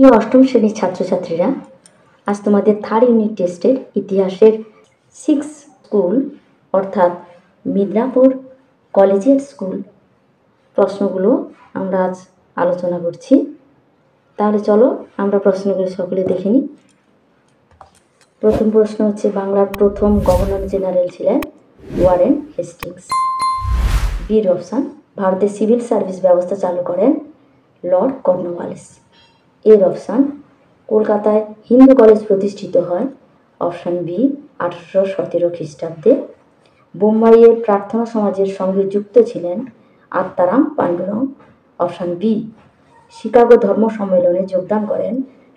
প্রিয় অষ্টম শ্রেণীর ছাত্রছাত্রীরা, আজ তোমাদের থার্ড ইউনিট টেস্টের ইতিহাসের 6 স্কুল অর্থাৎ মিদনাপুর কলেজিয়েট স্কুল প্রশ্নগুলো আমরা আজ আলোচনা করছি। তাহলে চলো আমরা প্রশ্নগুলো সকলে দেখে নিই। প্রথম প্রশ্ন হচ্ছে, বাংলার প্রথম গভর্নর জেনারেল ছিলেন ওয়ারেন হেস্টিংস। বির অপশান, ভারতের সিভিল সার্ভিস ব্যবস্থা চালু করেন লর্ড কর্নওয়ালিস। এর অপশান, কলকাতায় হিন্দু কলেজ প্রতিষ্ঠিত হয়। অপশান বি, 1817 খ্রিস্টাব্দে। বোম্বাইয়ের প্রার্থনা সমাজের সঙ্গে যুক্ত ছিলেন Atmaram Pandurang. Option B, Chicago ধর্ম সম্মেলনে যোগদান করেন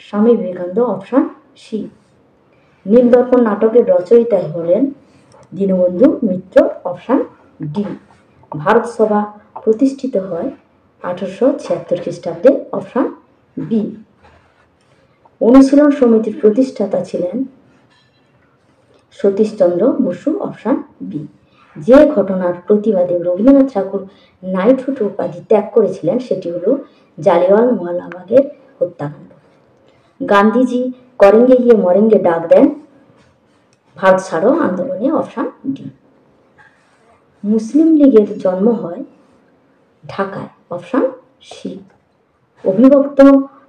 স্বামী বিবেকানন্দ। অপশান সি, নীলদর্পণ নাটকের রচয়িতা হলেন দীনবন্ধু মিত্র। অপশান ডি, ভারত সভা প্রতিষ্ঠিত হয় 1876 খ্রিস্টাব্দে। অপশান বি, অনুশীলন সমিতির প্রতিষ্ঠাতা ছিলেন সতীশচন্দ্র বসু। অপশান বি, যে ঘটনার প্রতিবাদে রবীন্দ্রনাথ ঠাকুর নাইটহুড উপাধি ত্যাগ করেছিলেন সেটি হল জালিয়ানওয়ালাবাগের হত্যাকাণ্ড। গান্ধীজি করেঙ্গে গিয়ে মরেঙ্গে ডাক দেন ভারত ছাড়ো আন্দোলনে। অপশান ডি, মুসলিম লীগের জন্ম হয় ঢাকায়। অপশান সি, অবিভক্ত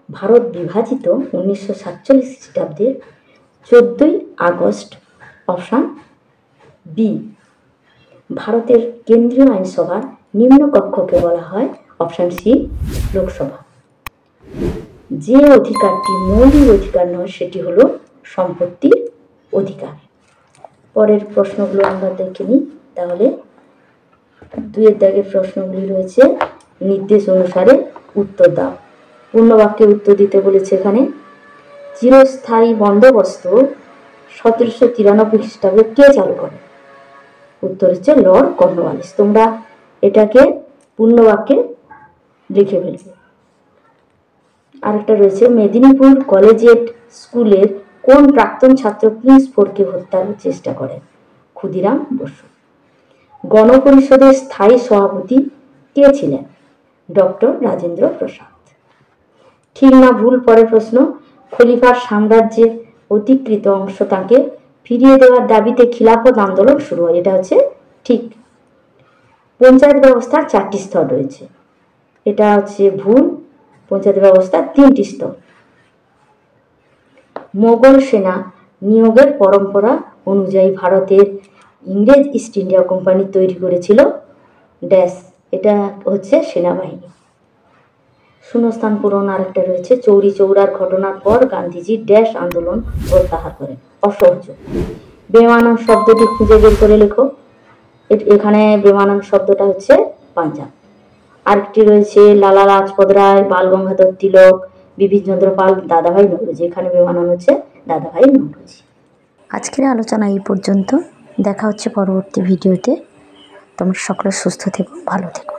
ভারত বিভাজিত 1947 খ্রিস্টাব্দের 14ই আগস্ট। অপশান বি, ভারতের কেন্দ্রীয় আইনসভার নিম্নকক্ষকে বলা হয়। Option C, Lok Sabha. যে অধিকারটি মৌলিক অধিকার নয় সেটি হলো সম্পত্তির অধিকার। পরের প্রশ্নগুলো আমরা দেখে নিই। তাহলে 2-এর দাগের প্রশ্নগুলি রয়েছে, নির্দেশ অনুসারে উত্তর দাও। পূর্ণবাক্যে উত্তর দিতে বলেছে এখানে। চিরস্থায়ী বন্দোবস্ত 1793 খ্রিস্টাব্দে কে চালু করে? উত্তর হচ্ছে লর্ড কর্নওয়ালিস। তোমরা এটাকে পূর্ণবাক্যে লিখে ফেলবে। আরেকটা রয়েছে, মেদিনীপুর কলেজিয়েট স্কুলের কোন প্রাক্তন ছাত্র প্রিন্স ফোরকে হত্যার চেষ্টা করেন? ক্ষুদিরাম বসু। গণপরিষদের স্থায়ী সভাপতি কে ছিলেন? ডক্টর রাজেন্দ্র প্রসাদ। ঠিক না ভুল পরের প্রশ্ন, খলিফার সাম্রাজ্যের অধিকৃত অংশ তাকে ফিরিয়ে দেওয়ার দাবিতে খিলাফত আন্দোলন শুরু হয়। এটা হচ্ছে ঠিক। পঞ্চায়েত ব্যবস্থার 4টি স্তর রয়েছে। এটা হচ্ছে ভুল। পঞ্চায়েত ব্যবস্থার 3টি স্তর। মোগল সেনা নিয়োগের পরম্পরা অনুযায়ী ভারতের ইংরেজ ইস্ট ইন্ডিয়া কোম্পানি তৈরি করেছিল ড্যাশ। এটা হচ্ছে সেনাবাহিনী। শূন্যস্থান পূরণ আরেকটা রয়েছে, চৌরি চৌরার ঘটনার পর গান্ধীজি ড্যাশ আন্দোলন প্রত্যাহার করেন। অসহযোগ। বেমানান শব্দটি খুঁজে বের করে লেখো। এখানে বেমানান শব্দটা হচ্ছে পাঞ্জাব। আরেকটি রয়েছে, লালা লাজপত রায়, বাল গঙ্গাধর তিলক, বিপিন চন্দ্র পাল, দাদাভাই নৌরোজি। এখানে বেমানান হচ্ছে দাদাভাই নৌরোজি। আজকের আলোচনা এই পর্যন্ত। দেখা হচ্ছে পরবর্তী ভিডিওতে। তোমরা সকলে সুস্থ থেকো, ভালো থেকো।